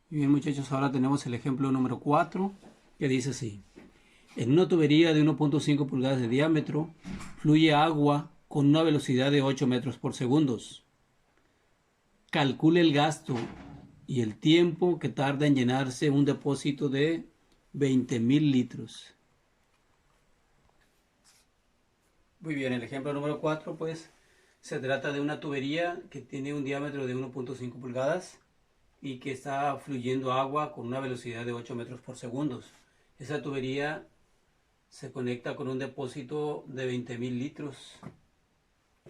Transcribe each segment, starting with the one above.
Muy bien, muchachos, ahora tenemos el ejemplo número 4 que dice así. En una tubería de 1.5 pulgadas de diámetro fluye agua con una velocidad de 8 metros por segundo. Calcule el gasto y el tiempo que tarda en llenarse un depósito de 20.000 litros. Muy bien, el ejemplo número 4 pues se trata de una tubería que tiene un diámetro de 1.5 pulgadas y que está fluyendo agua con una velocidad de 8 metros por segundo. Esa tubería se conecta con un depósito de 20.000 litros.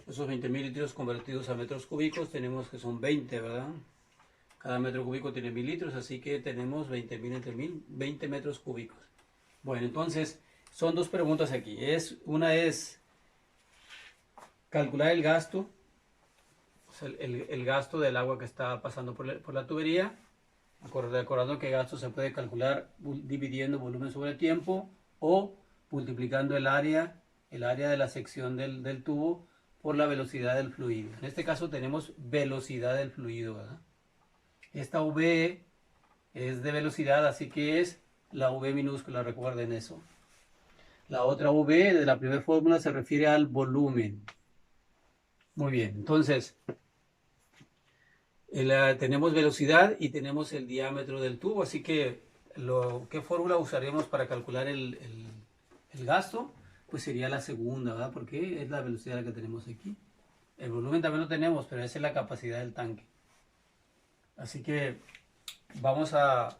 Esos 20.000 litros convertidos a metros cúbicos tenemos que son 20, ¿verdad? Cada metro cúbico tiene 1.000 litros, así que tenemos 20.000 entre 1.000, 20 metros cúbicos. Bueno, entonces son dos preguntas aquí. Una es calcular el gasto, o sea, el gasto del agua que está pasando por la tubería. Recordando que gasto se puede calcular dividiendo volumen sobre tiempo o multiplicando el área de la sección del tubo por la velocidad del fluido. En este caso tenemos velocidad del fluido, ¿verdad? Esta V es de velocidad, así que es la V minúscula, recuerden eso. La otra V de la primera fórmula se refiere al volumen. Muy bien, entonces tenemos velocidad y tenemos el diámetro del tubo, así que ¿qué fórmula usaremos para calcular el gasto? Pues sería la segunda, ¿verdad? Porque es la velocidad que tenemos aquí. El volumen también lo tenemos, pero esa es la capacidad del tanque. Así que vamos a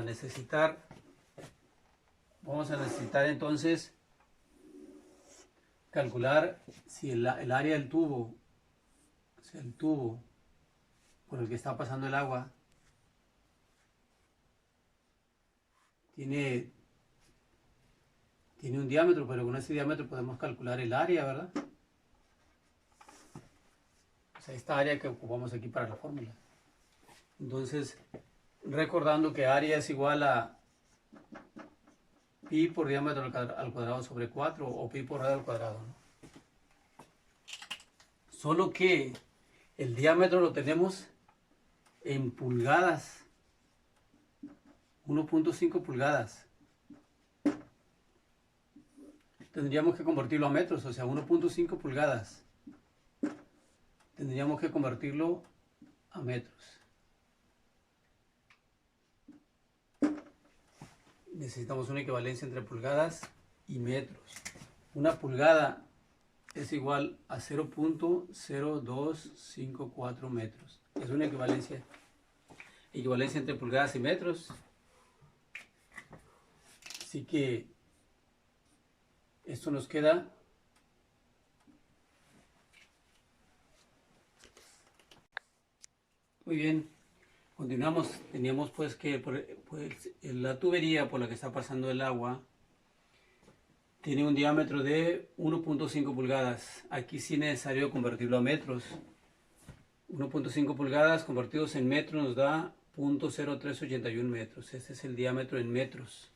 necesitar entonces calcular si el área del tubo, si el tubo por el que está pasando el agua tiene un diámetro, pero con ese diámetro podemos calcular el área, ¿verdad? O sea, esta área que ocupamos aquí para la fórmula. Entonces, recordando que área es igual a pi por diámetro al cuadrado sobre 4 o pi por radio al cuadrado, ¿no? Solo que el diámetro lo tenemos en pulgadas, 1.5 pulgadas. Tendríamos que convertirlo a metros, o sea, 1.5 pulgadas. Tendríamos que convertirlo a metros. Necesitamos una equivalencia entre pulgadas y metros. Una pulgada es igual a 0.0254 metros. Es una equivalencia entre pulgadas y metros. Así que esto nos queda muy bien. Continuamos. Teníamos pues que la tubería por la que está pasando el agua tiene un diámetro de 1.5 pulgadas. Aquí sí es necesario convertirlo a metros. 1.5 pulgadas convertidos en metros nos da 0.0381 metros. Este es el diámetro en metros.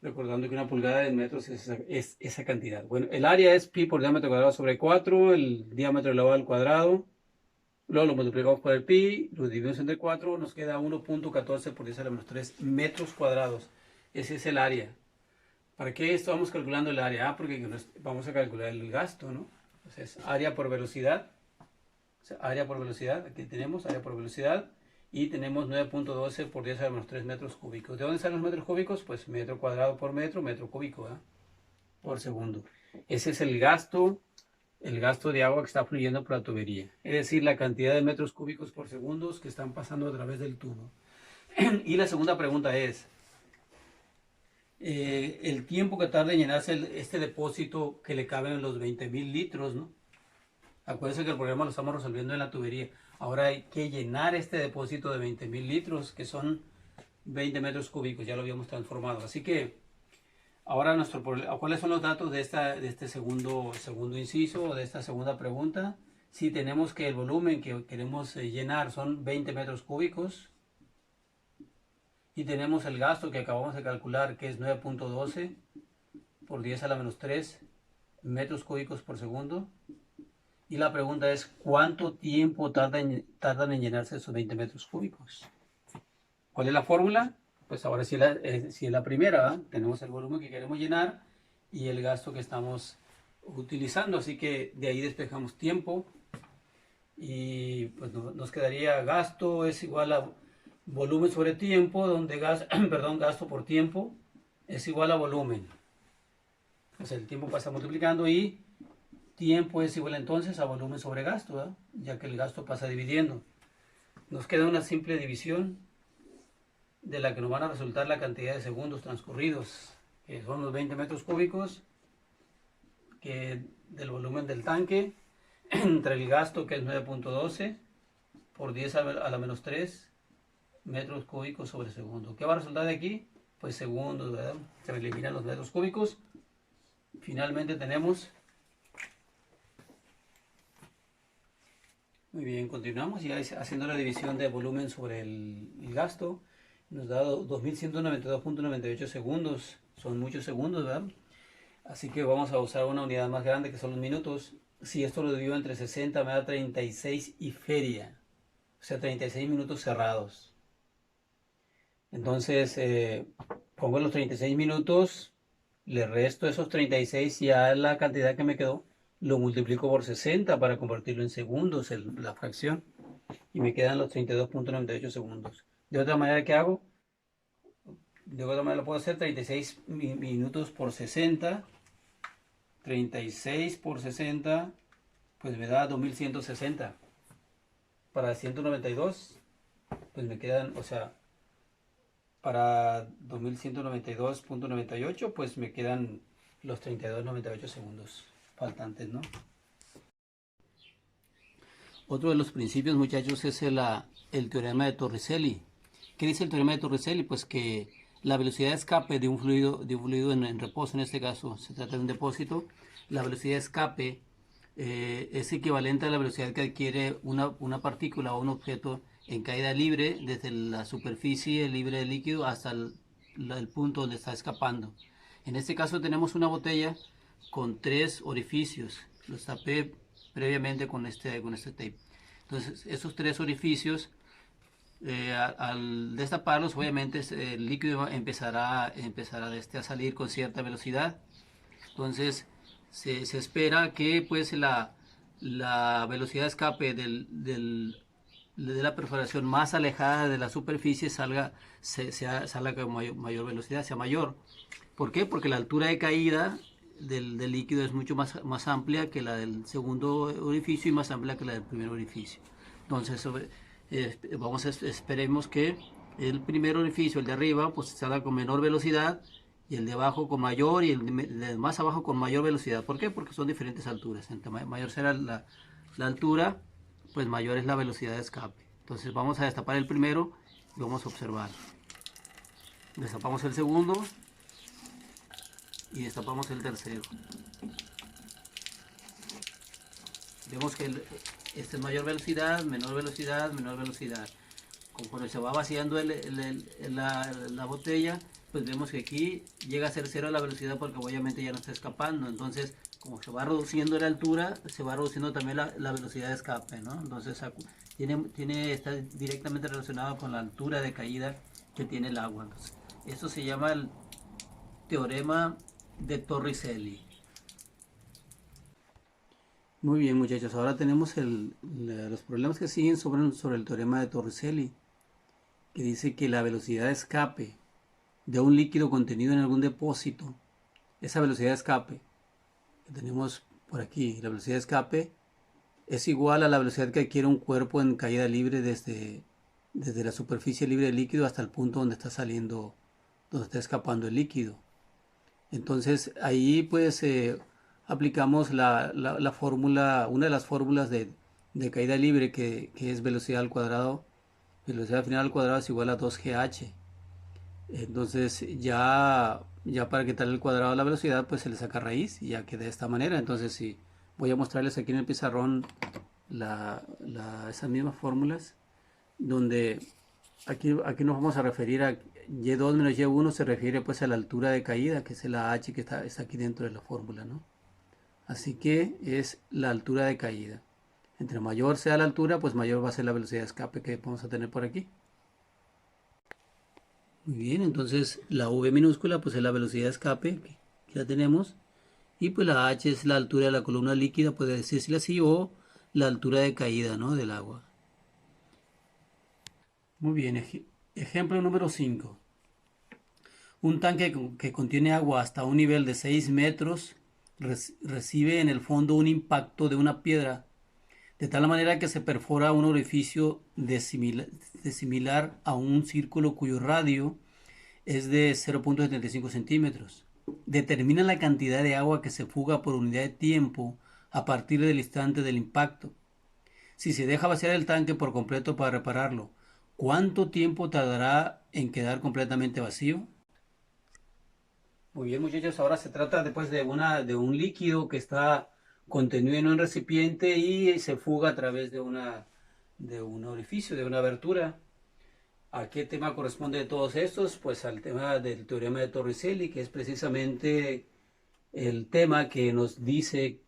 Recordando que una pulgada en metros es esa cantidad. Bueno, el área es pi por diámetro cuadrado sobre 4, el diámetro elevado al cuadrado. Luego lo multiplicamos por el pi, lo dividimos entre 4, nos queda 1.14 por 10 a la menos 3 metros cuadrados. Ese es el área. ¿Para qué estamos calculando el área? Ah, porque vamos a calcular el gasto, ¿no? Entonces, área por velocidad. O sea, área por velocidad, aquí tenemos área por velocidad. Y tenemos 9.12 por 10 a la menos 3 metros cúbicos. ¿De dónde salen los metros cúbicos? Pues metro cuadrado por metro, metro cúbico, ¿verdad? Por segundo. Ese es el gasto de agua que está fluyendo por la tubería. Es decir, la cantidad de metros cúbicos por segundo que están pasando a través del tubo. Y la segunda pregunta es, el tiempo que tarda en llenarse este depósito que le caben los 20.000 litros, ¿no? Acuérdense que el problema lo estamos resolviendo en la tubería. Ahora hay que llenar este depósito de 20.000 litros, que son 20 metros cúbicos, ya lo habíamos transformado. Así que ahora ¿cuáles son los datos de este segundo inciso o de esta segunda pregunta? Si tenemos que el volumen que queremos llenar son 20 metros cúbicos y tenemos el gasto que acabamos de calcular que es 9.12 por 10 a la menos 3 metros cúbicos por segundo. Y la pregunta es, ¿cuánto tiempo tardan en llenarse esos 20 metros cúbicos? ¿Cuál es la fórmula? Pues ahora sí, sí es la primera, ¿verdad? Tenemos el volumen que queremos llenar y el gasto que estamos utilizando, así que de ahí despejamos tiempo y pues nos quedaría gasto es igual a volumen sobre tiempo, donde perdón, gasto por tiempo es igual a volumen. O sea, el tiempo pasa multiplicando y tiempo es igual entonces a volumen sobre gasto, ¿verdad? Ya que el gasto pasa dividiendo. Nos queda una simple división de la que nos van a resultar la cantidad de segundos transcurridos, que son los 20 metros cúbicos que del volumen del tanque, entre el gasto que es 9.12 por 10 a la menos 3 metros cúbicos sobre segundo. ¿Qué va a resultar de aquí? Pues segundos, ¿verdad? Se eliminan los metros cúbicos. Finalmente tenemos... Muy bien, continuamos ya haciendo la división de volumen sobre el gasto. Nos da 2192.98 segundos. Son muchos segundos, ¿verdad? Así que vamos a usar una unidad más grande que son los minutos. Si esto lo divido entre 60 me da 36 y feria. O sea, 36 minutos cerrados. Entonces, pongo los 36 minutos, le resto esos 36 y a la cantidad que me quedó, lo multiplico por 60 para convertirlo en segundos, la fracción. Y me quedan los 32.98 segundos. De otra manera, ¿qué hago? De otra manera lo puedo hacer 36 minutos por 60. 36 por 60, pues me da 2160. Para 192, pues me quedan, o sea, para 2192.98, pues me quedan los 32.98 segundos faltantes, ¿no? Otro de los principios, muchachos, es el teorema de Torricelli. ¿Qué dice el teorema de Torricelli? Pues que la velocidad de escape de un fluido en reposo, en este caso se trata de un depósito, la velocidad de escape es equivalente a la velocidad que adquiere una partícula o un objeto en caída libre desde la superficie libre de líquido hasta el punto donde está escapando. En este caso tenemos una botella con 3 orificios. Los tapé previamente con este tape. Entonces, esos 3 orificios, al destaparlos, obviamente el líquido empezará a salir con cierta velocidad. Entonces, se espera que pues la velocidad de escape de la perforación más alejada de la superficie salga con mayor velocidad, sea mayor. ¿Por qué? Porque la altura de caída del líquido es mucho más amplia que la del segundo orificio y más amplia que la del primer orificio. Entonces, esperemos que el primer orificio, el de arriba, pues salga con menor velocidad y el de abajo con mayor y el de más abajo con mayor velocidad. ¿Por qué? Porque son diferentes alturas. Entre mayor será la altura, pues mayor es la velocidad de escape. Entonces vamos a destapar el primero y vamos a observar. Destapamos el segundo y destapamos el tercero. Vemos que esta es mayor velocidad, menor velocidad, menor velocidad. Conforme se va vaciando la botella, pues vemos que aquí llega a ser cero la velocidad porque obviamente ya no está escapando. Entonces, como se va reduciendo la altura, se va reduciendo también la velocidad de escape, ¿no? Entonces, está directamente relacionado con la altura de caída que tiene el agua. Entonces, eso se llama el teorema de Torricelli. Muy bien, muchachos, ahora tenemos los problemas que siguen sobre el teorema de Torricelli, que dice que la velocidad de escape de un líquido contenido en algún depósito, esa velocidad de escape que tenemos por aquí, la velocidad de escape es igual a la velocidad que adquiere un cuerpo en caída libre desde la superficie libre de líquido hasta el punto donde está saliendo, donde está escapando el líquido. Entonces ahí pues aplicamos la fórmula, una de las fórmulas de caída libre que es velocidad al cuadrado, velocidad final al cuadrado es igual a 2GH. Entonces ya para quitar el cuadrado de la velocidad pues se le saca raíz y ya queda de esta manera. Entonces sí, voy a mostrarles aquí en el pizarrón esas mismas fórmulas, donde aquí nos vamos a referir a Y2 menos Y1 se refiere pues a la altura de caída, que es la H que está aquí dentro de la fórmula, ¿no? Así que es la altura de caída. Entre mayor sea la altura, pues mayor va a ser la velocidad de escape que vamos a tener por aquí. Muy bien, entonces la V minúscula pues es la velocidad de escape, que la tenemos. Y pues la H es la altura de la columna líquida, puede decirse así, o la altura de caída, ¿no?, del agua. Muy bien, ejemplo número 5. Un tanque que contiene agua hasta un nivel de 6 metros recibe en el fondo un impacto de una piedra, de tal manera que se perfora un orificio de similar a un círculo cuyo radio es de 0,75 centímetros. Determina la cantidad de agua que se fuga por unidad de tiempo a partir del instante del impacto. Si se deja vaciar el tanque por completo para repararlo, ¿cuánto tiempo tardará en quedar completamente vacío? Muy bien, muchachos, ahora se trata después de un líquido que está contenido en un recipiente y se fuga a través de un orificio, de una abertura. ¿A qué tema corresponde de todos estos? Pues al tema del teorema de Torricelli, que es precisamente el tema que nos dice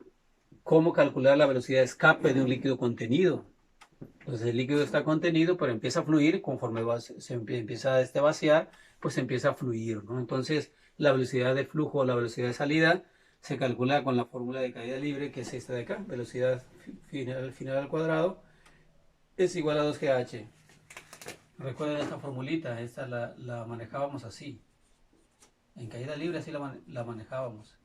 cómo calcular la velocidad de escape de un líquido contenido. Entonces el líquido está contenido, pero empieza a fluir conforme empieza a vaciar, pues empieza a fluir, ¿no? Entonces la velocidad de flujo o la velocidad de salida se calcula con la fórmula de caída libre, que es esta de acá, velocidad final al cuadrado es igual a 2GH. Recuerden esta formulita, esta la manejábamos así. En caída libre así la manejábamos.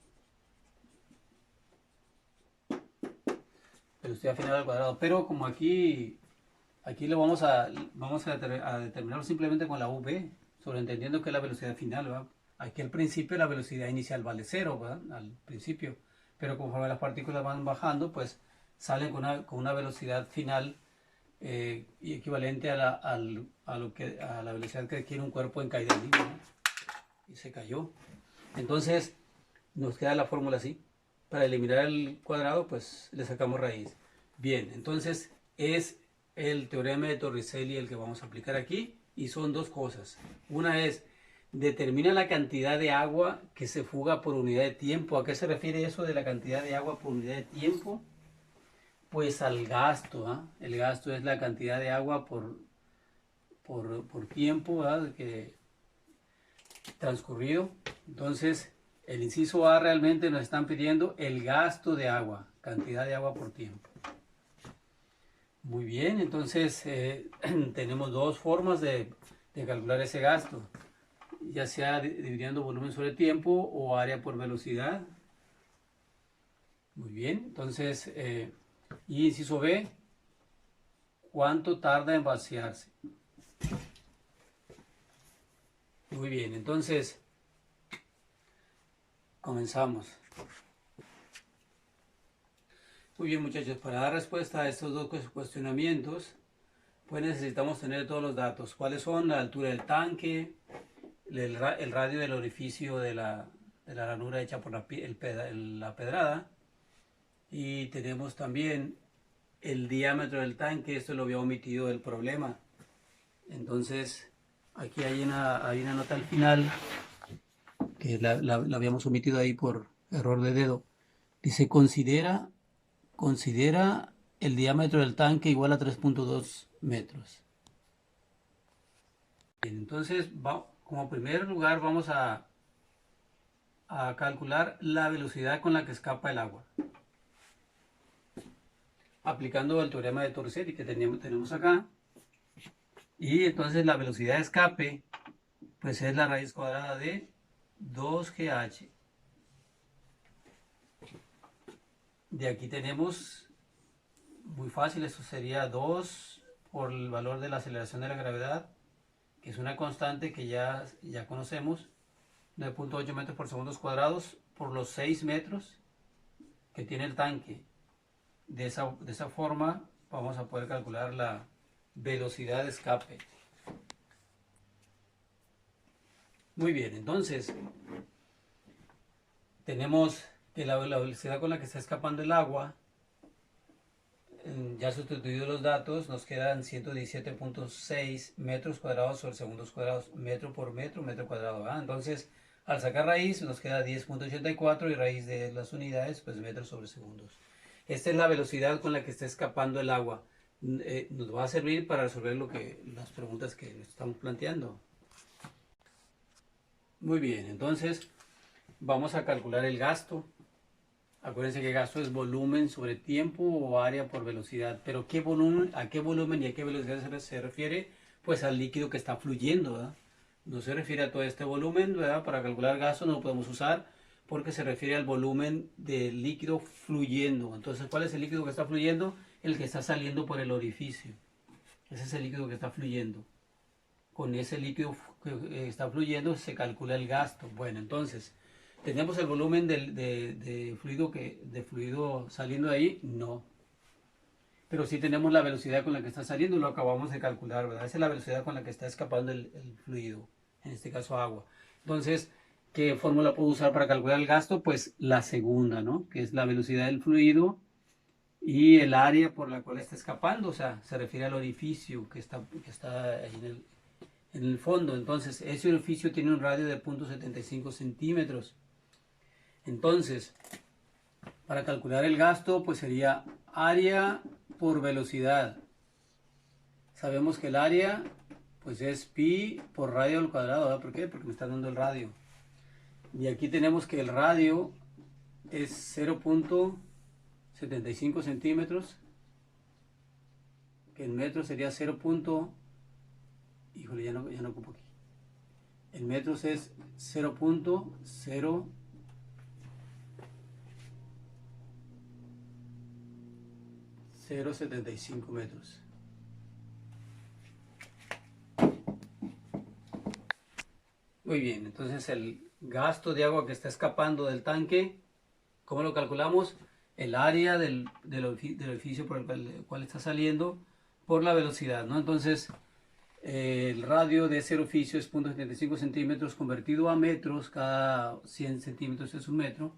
Velocidad final al cuadrado. Pero como aquí lo vamos a determinar simplemente con la V, sobreentendiendo que es la velocidad final, ¿verdad? Aquí al principio la velocidad inicial vale 0, ¿verdad? Al principio. Pero conforme las partículas van bajando, pues salen con una velocidad final y equivalente a la velocidad que adquiere un cuerpo en caída libre, ¿no? Y se cayó. Entonces nos queda la fórmula así. Para eliminar el cuadrado, pues le sacamos raíz. Bien, entonces es el teorema de Torricelli el que vamos a aplicar aquí, y son dos cosas. Una es, determina la cantidad de agua que se fuga por unidad de tiempo. ¿A qué se refiere eso de la cantidad de agua por unidad de tiempo? Pues al gasto, ¿eh? El gasto es la cantidad de agua por tiempo, ¿verdad?, que transcurrido. Entonces, el inciso A realmente nos están pidiendo el gasto de agua, cantidad de agua por tiempo. Muy bien, entonces tenemos dos formas de calcular ese gasto, ya sea dividiendo volumen sobre tiempo o área por velocidad. Muy bien, entonces, y inciso B, ¿cuánto tarda en vaciarse? Muy bien, entonces, comenzamos. Muy bien, muchachos, para dar respuesta a estos dos cuestionamientos, pues necesitamos tener todos los datos. ¿Cuáles son? La altura del tanque, el radio del orificio de la ranura hecha por la pedrada, y tenemos también el diámetro del tanque. Esto lo había omitido del problema. Entonces, aquí hay una nota al final, que la habíamos omitido ahí por error de dedo. Dice, considera el diámetro del tanque igual a 3,2 metros. Bien, entonces, como primer lugar vamos a calcular la velocidad con la que escapa el agua, aplicando el teorema de Torricelli que tenemos acá. Y entonces la velocidad de escape pues es la raíz cuadrada de 2GH. De aquí tenemos, muy fácil, esto sería 2 por el valor de la aceleración de la gravedad, que es una constante que ya conocemos, 9,8 metros por segundos cuadrados, por los 6 metros que tiene el tanque. De esa forma vamos a poder calcular la velocidad de escape. Muy bien, entonces tenemos que la velocidad con la que está escapando el agua, ya sustituido los datos, nos quedan 117,6 metros cuadrados sobre segundos cuadrados, metro por metro, metro cuadrado. Entonces, al sacar raíz, nos queda 10,84 y raíz de las unidades, pues metros sobre segundos. Esta es la velocidad con la que está escapando el agua. Nos va a servir para resolver las preguntas que nos estamos planteando. Muy bien, entonces vamos a calcular el gasto. Acuérdense que gasto es volumen sobre tiempo o área por velocidad. Pero ¿qué volumen, a qué volumen y a qué velocidad se refiere? Pues al líquido que está fluyendo, ¿verdad? No se refiere a todo este volumen, ¿verdad? Para calcular gasto no lo podemos usar porque se refiere al volumen del líquido fluyendo. Entonces, ¿cuál es el líquido que está fluyendo? El que está saliendo por el orificio. Ese es el líquido que está fluyendo. Con ese líquido que está fluyendo se calcula el gasto. Bueno, entonces, ¿tenemos el volumen de fluido saliendo de ahí? No. Pero sí tenemos la velocidad con la que está saliendo, lo acabamos de calcular, ¿verdad? Esa es la velocidad con la que está escapando el fluido, en este caso agua. Entonces, ¿qué fórmula puedo usar para calcular el gasto? Pues la segunda, ¿no? Que es la velocidad del fluido y el área por la cual está escapando, o sea, se refiere al orificio que está ahí en el fondo. Entonces, ese orificio tiene un radio de 0.75 centímetros. Entonces, para calcular el gasto, pues sería área por velocidad. Sabemos que el área, pues es pi por radio al cuadrado, ¿verdad? ¿Por qué? Porque me está dando el radio. Y aquí tenemos que el radio es 0.75 centímetros, que en metros sería 0. Híjole, ya no ocupo aquí. En metros es 0.075 metros. Muy bien, entonces el gasto de agua que está escapando del tanque, ¿cómo lo calculamos? El área del orificio por el cual está saliendo por la velocidad, ¿no? Entonces, el radio de ese orificio es 0.75 centímetros convertido a metros, cada 100 centímetros es un metro,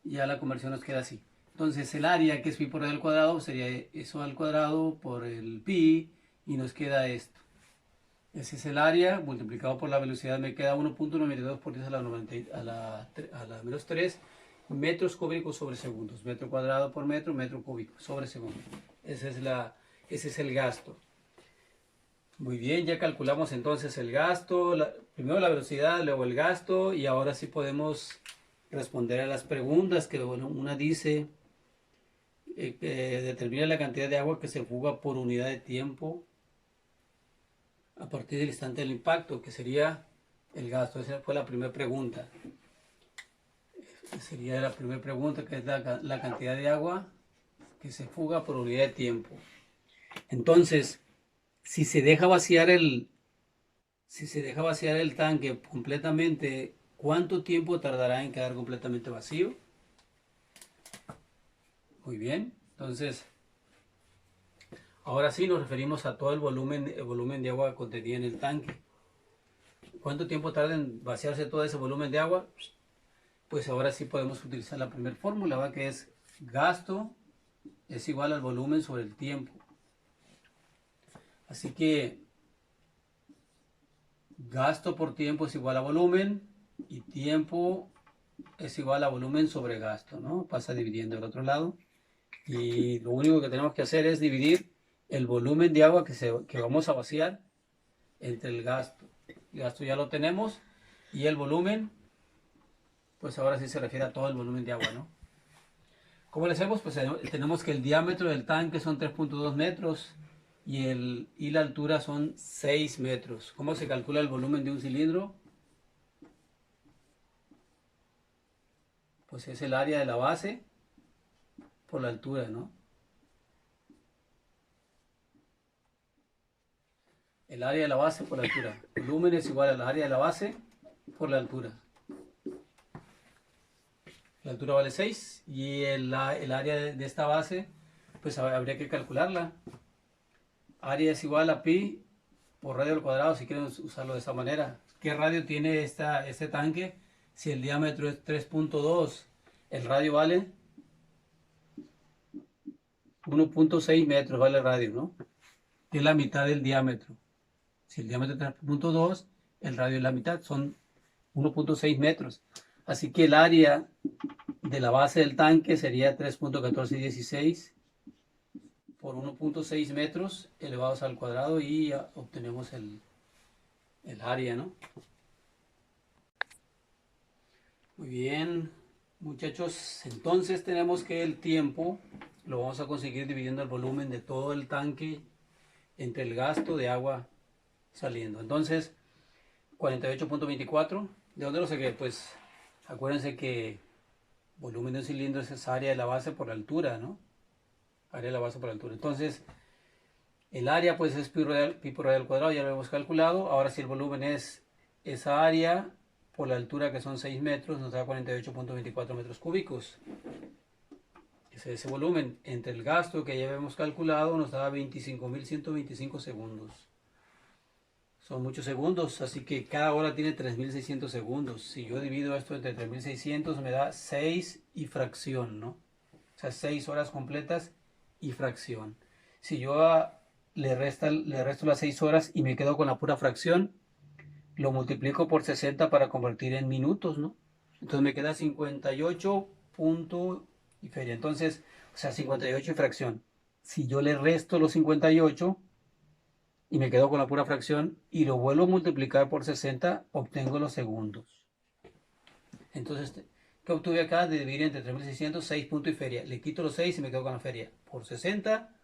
y ya la conversión nos queda así. Entonces, el área que es pi por radio al cuadrado sería eso al cuadrado por el pi, y nos queda esto. Ese es el área multiplicado por la velocidad, me queda 1.92 por 10 a la menos 3 metros cúbicos sobre segundos. Metro cuadrado por metro, metro cúbico sobre segundo. Ese es el gasto. Muy bien, ya calculamos entonces el gasto, primero la velocidad, luego el gasto, y ahora sí podemos responder a las preguntas que una dice que determina la cantidad de agua que se fuga por unidad de tiempo a partir del instante del impacto, que sería el gasto. Esa fue la primera pregunta. Sería la primera pregunta, que es la cantidad de agua que se fuga por unidad de tiempo. Entonces, si se deja vaciar el tanque completamente, ¿cuánto tiempo tardará en quedar completamente vacío? Muy bien, entonces, ahora sí nos referimos a todo el volumen de agua contenida en el tanque. ¿Cuánto tiempo tarda en vaciarse todo ese volumen de agua? Pues ahora sí podemos utilizar la primera fórmula, ¿va? Que es gasto es igual al volumen sobre el tiempo. Así que gasto por tiempo es igual a volumen, y tiempo es igual a volumen sobre gasto, ¿no? Pasa dividiendo el otro lado. Y lo único que tenemos que hacer es dividir el volumen de agua que vamos a vaciar entre el gasto. El gasto ya lo tenemos, y el volumen, pues ahora sí se refiere a todo el volumen de agua, ¿no? ¿Cómo le hacemos? Pues tenemos que el diámetro del tanque son 3.2 metros y la altura son 6 metros. ¿Cómo se calcula el volumen de un cilindro? Pues es el área de la base por la altura, ¿no? El área de la base por la altura. El volumen es igual al área de la base por la altura. La altura vale 6 y el área de esta base, pues habría que calcularla. Área es igual a pi por radio al cuadrado, si quieren usarlo de esta manera. ¿Qué radio tiene este tanque? Si el diámetro es 3.2, el radio vale 1.6 metros, vale el radio, ¿no? Es la mitad del diámetro. Si el diámetro es 3.2, el radio es la mitad, son 1.6 metros. Así que el área de la base del tanque sería 3.1416 por 1.6 metros elevados al cuadrado, y ya obtenemos el área, ¿no? Muy bien, muchachos. Entonces tenemos que el tiempo lo vamos a conseguir dividiendo el volumen de todo el tanque entre el gasto de agua saliendo. Entonces, 48.24. ¿De dónde lo saqué? Pues acuérdense que volumen de un cilindro es esa área de la base por altura, ¿no? Área de la base por altura. Entonces, el área pues es pi por radial al cuadrado, ya lo hemos calculado. Ahora si el volumen es esa área por la altura que son 6 metros, nos da 48.24 metros cúbicos. Ese volumen entre el gasto que ya habíamos calculado nos da 25.125 segundos. Son muchos segundos, así que cada hora tiene 3.600 segundos. Si yo divido esto entre 3.600 me da 6 y fracción, ¿no? O sea, 6 horas completas y fracción. Si yo le resto las 6 horas y me quedo con la pura fracción, lo multiplico por 60 para convertir en minutos, ¿no? Entonces me queda 58 punto y feria. Entonces, o sea, 58 y fracción. Si yo le resto los 58 y me quedo con la pura fracción y lo vuelvo a multiplicar por 60, obtengo los segundos. Entonces, ¿qué obtuve acá? De dividir entre 3.600, 6 puntos y feria. Le quito los 6 y me quedo con la feria. Por 60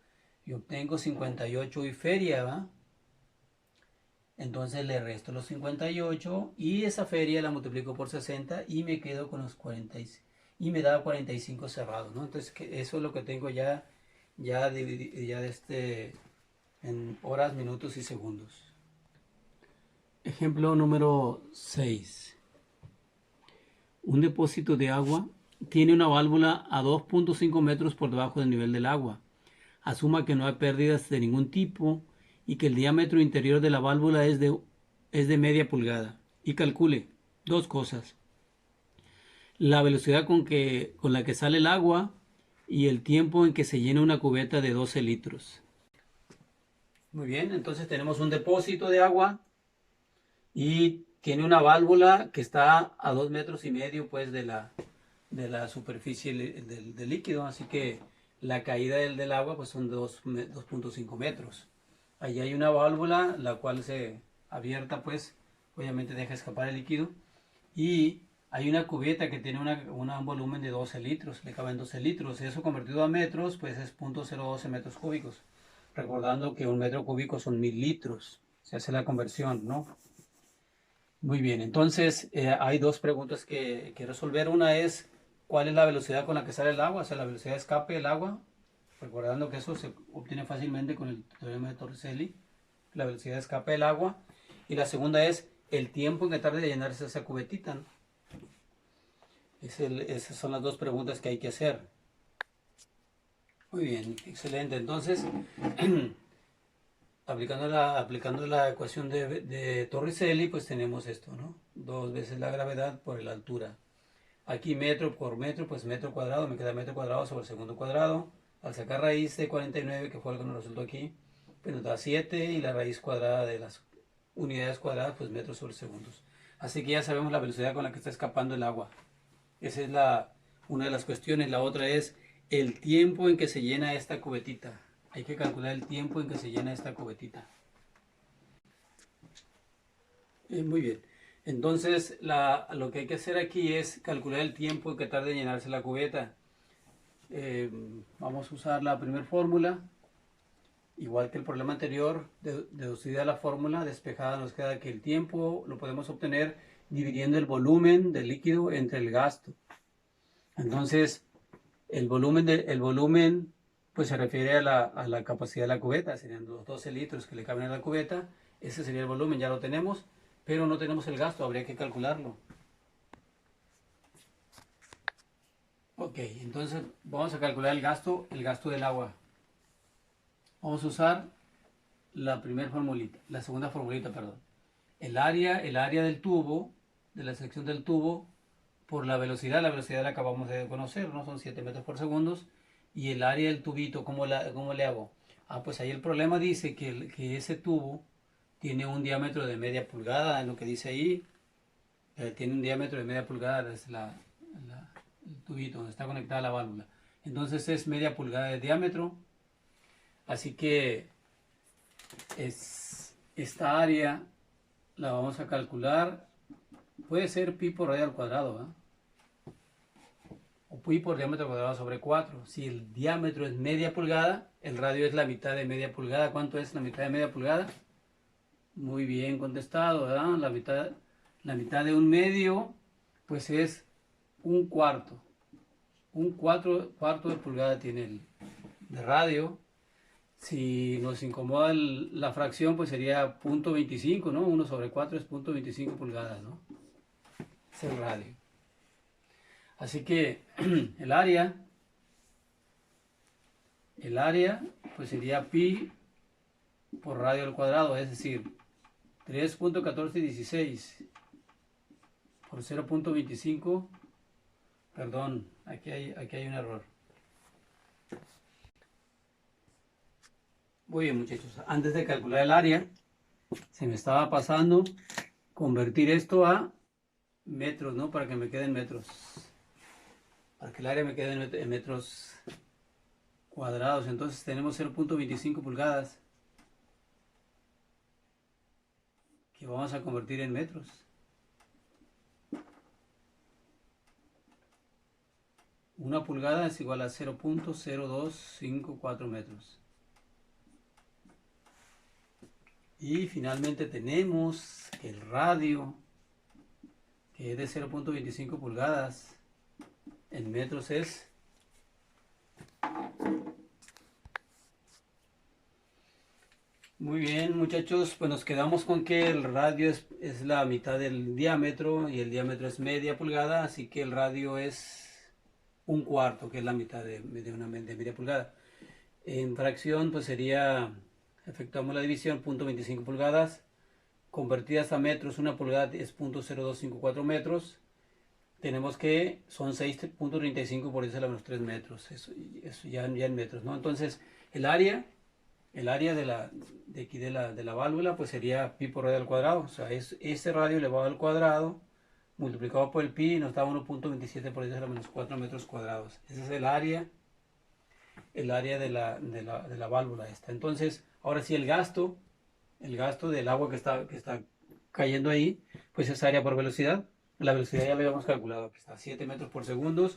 y obtengo 58 y feria, ¿va? Entonces le resto los 58 y esa feria la multiplico por 60 y me quedo con los 40 y me da 45 cerrados, ¿no? Entonces eso es lo que tengo ya en horas, minutos y segundos. Ejemplo número 6. Un depósito de agua tiene una válvula a 2.5 metros por debajo del nivel del agua. Asuma que no hay pérdidas de ningún tipo y que el diámetro interior de la válvula es de media pulgada. Y calcule dos cosas: la velocidad con la que sale el agua y el tiempo en que se llena una cubeta de 12 litros. Muy bien, entonces tenemos un depósito de agua y tiene una válvula que está a 2,5 metros pues de la superficie del líquido, así que la caída del agua pues son 2.5 metros. Allí hay una válvula la cual se abierta pues obviamente deja escapar el líquido y hay una cubeta que tiene un volumen de 12 litros, le caben 12 litros, eso convertido a metros pues es 0.012 metros cúbicos, recordando que un metro cúbico son 1000 litros, se hace la conversión, ¿no? Muy bien, entonces hay dos preguntas que resolver. Una es, ¿cuál es la velocidad con la que sale el agua? O sea, la velocidad de escape del agua. Recordando que eso se obtiene fácilmente con el teorema de Torricelli, la velocidad de escape del agua. Y la segunda es el tiempo en que tarde de llenarse esa cubetita, ¿no? Esas son las dos preguntas que hay que hacer. Muy bien, excelente. Entonces, aplicando la ecuación de Torricelli, pues tenemos esto, ¿no? 2 veces la gravedad por la altura. Aquí metro por metro, pues metro cuadrado, me queda metro cuadrado sobre segundo cuadrado. Al sacar raíz de 49, que fue lo que nos resultó aquí, pues nos da 7 y la raíz cuadrada de las unidades cuadradas, pues metros sobre segundos. Así que ya sabemos la velocidad con la que está escapando el agua. Esa es una de las cuestiones. La otra es el tiempo en que se llena esta cubetita. Hay que calcular el tiempo en que se llena esta cubetita. Muy bien. Entonces, lo que hay que hacer aquí es calcular el tiempo en que tarde en llenarse la cubeta. Vamos a usar la primera fórmula. Igual que el problema anterior, deducida la fórmula, despejada nos queda que el tiempo lo podemos obtener dividiendo el volumen del líquido entre el gasto. Entonces, el volumen pues se refiere a la capacidad de la cubeta, serían los 12 litros que le caben a la cubeta. Ese sería el volumen, ya lo tenemos, pero no tenemos el gasto, habría que calcularlo. Ok, entonces vamos a calcular el gasto del agua. Vamos a usar la segunda formulita, perdón. El área del tubo, de la sección del tubo, por la velocidad la acabamos de conocer, ¿no? Son 7 metros por segundo. Y el área del tubito, ¿cómo le hago? Pues ahí el problema dice que ese tubo tiene un diámetro de media pulgada, en lo que dice ahí. Tiene un diámetro de media pulgada desde el tubito donde está conectada la válvula. Entonces es media pulgada de diámetro. Así que esta área la vamos a calcular. Puede ser pi por radial al cuadrado, ¿eh? o pi por diámetro cuadrado sobre 4. Si el diámetro es media pulgada, el radio es la mitad de media pulgada. ¿Cuánto es la mitad de media pulgada? Muy bien contestado, ¿verdad? La mitad de un medio, pues es un cuarto. Un cuarto de pulgada tiene el de radio. Si nos incomoda la fracción, pues sería 0.25, ¿no? 1 sobre 4 es 0.25 pulgadas, ¿no? Es el radio. Así que el área, pues sería pi por radio al cuadrado, es decir, 3.1416 por 0.25, perdón, aquí hay un error. Muy bien, muchachos, antes de calcular el área, se me estaba pasando convertir esto a metros, ¿no? Para que me queden metros. Para que el área me quede en metros cuadrados. Entonces tenemos 0.25 pulgadas que vamos a convertir en metros. Una pulgada es igual a 0.0254 metros. Y finalmente tenemos que el radio, que es de 0.25 pulgadas, en metros es muy bien, muchachos, pues nos quedamos con que el radio es la mitad del diámetro y el diámetro es media pulgada, así que el radio es un cuarto, que es la mitad de media pulgada. En fracción, pues sería, efectuamos la división, 0.25 pulgadas, convertidas a metros, una pulgada es 0.0254 metros. Tenemos que son 6.35 por 10 a la menos 3 metros, eso ya en metros, ¿no? Entonces, el área de la válvula, pues sería pi por radio al cuadrado, o sea, es ese radio elevado al cuadrado, multiplicado por el pi, nos da 1.27 por 10 a la menos 4 metros cuadrados. Ese es el área de la válvula esta. Entonces, ahora sí el gasto del agua que está cayendo ahí, pues es área por velocidad. La velocidad ya la habíamos calculado, que está 7 metros por segundo,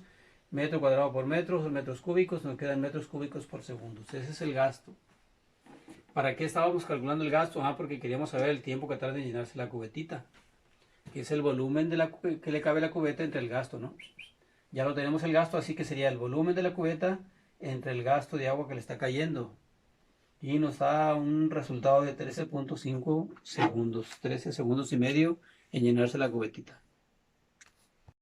metro cuadrado por metro, son metros cúbicos, nos quedan metros cúbicos por segundo. Ese es el gasto. ¿Para qué estábamos calculando el gasto? Porque queríamos saber el tiempo que tarda en llenarse la cubetita, que es el volumen que le cabe a la cubeta entre el gasto, ¿no? Ya lo tenemos el gasto, así que sería el volumen de la cubeta entre el gasto de agua que le está cayendo. Y nos da un resultado de 13.5 segundos, 13 segundos y medio en llenarse la cubetita.